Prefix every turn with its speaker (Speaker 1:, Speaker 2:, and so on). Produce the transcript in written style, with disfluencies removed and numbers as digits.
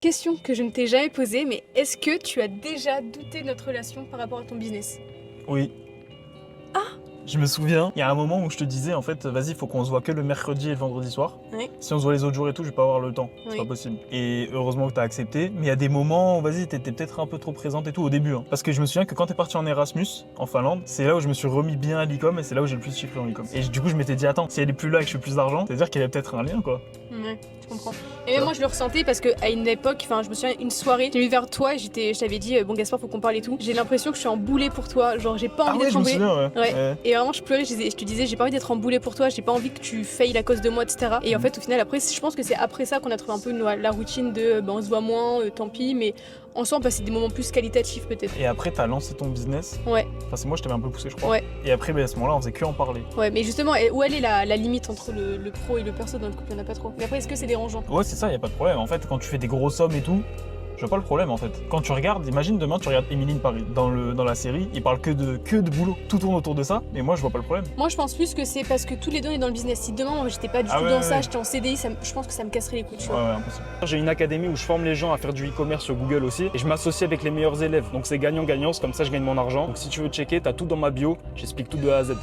Speaker 1: Question que je ne t'ai jamais posée, mais est-ce que tu as déjà douté de notre relation par rapport à ton business?
Speaker 2: Oui. Je me souviens, il y a un moment où je te disais en fait, vas-y, faut qu'on se voit que le mercredi et le vendredi soir.
Speaker 1: Oui.
Speaker 2: Si on se voit les autres jours et tout, je vais pas avoir le temps. C'est
Speaker 1: Oui.
Speaker 2: pas possible. Et heureusement que t'as accepté. Mais il y a des moments, vas-y, t'étais peut-être un peu trop présente et tout au début. Hein. Parce que je me souviens que quand t'es parti en Erasmus, en Finlande, c'est là où je me suis remis bien à l'e-com et c'est là où j'ai le plus chiffré en e-com. Et du coup, je m'étais dit, attends, si elle est plus là et que je fais plus d'argent, c'est-à-dire qu'il y avait peut-être un lien quoi.
Speaker 1: Ouais, je comprends. Et même moi je le ressentais parce qu'à une époque, enfin je me souviens une soirée, j'ai mis vers toi et je t'avais dit bon Gaspard faut qu'on parle et tout. J'ai l'impression que je suis en boulet pour toi, genre j'ai pas
Speaker 2: Ah
Speaker 1: envie
Speaker 2: ouais,
Speaker 1: d'être
Speaker 2: je
Speaker 1: en
Speaker 2: me
Speaker 1: boulet.
Speaker 2: souviens, ouais.
Speaker 1: Ouais. Et vraiment je pleurais, je te disais j'ai pas envie d'être en boulet pour toi, j'ai pas envie que tu failles à cause de moi, etc. Et en fait au final après je pense que c'est après ça qu'on a trouvé un peu la routine de on se voit moins, tant pis, mais ensemble passer des moments plus qualitatifs peut-être.
Speaker 2: Et après, t'as lancé ton business.
Speaker 1: Ouais.
Speaker 2: Enfin, c'est moi, je t'avais un peu poussé, je crois.
Speaker 1: Ouais.
Speaker 2: Et après, à ce moment-là, on faisait que en parler.
Speaker 1: Ouais, mais justement, où elle est la limite entre le pro et le perso dans le couple? Il y en a pas trop. Mais après, est-ce que c'est dérangeant?
Speaker 2: Ouais, c'est ça, y a pas de problème. En fait, quand tu fais des grosses sommes et tout, je vois pas le problème en fait. Quand tu regardes, imagine demain tu regardes Emily in Paris. Dans la série, il parle que de boulot. Tout tourne autour de ça, et moi je vois pas le problème.
Speaker 1: Moi je pense plus que c'est parce que tous les deux on est dans le business. Si demain moi j'étais pas du tout dans ça, j'étais en CDI, je pense que ça me casserait les couilles, tu vois.
Speaker 2: Ouais, impossible.
Speaker 3: J'ai une académie où je forme les gens à faire du e-commerce sur Google aussi et je m'associe avec les meilleurs élèves. Donc c'est gagnant-gagnant, c'est comme ça je gagne mon argent. Donc si tu veux checker, t'as tout dans ma bio, j'explique tout de A à Z.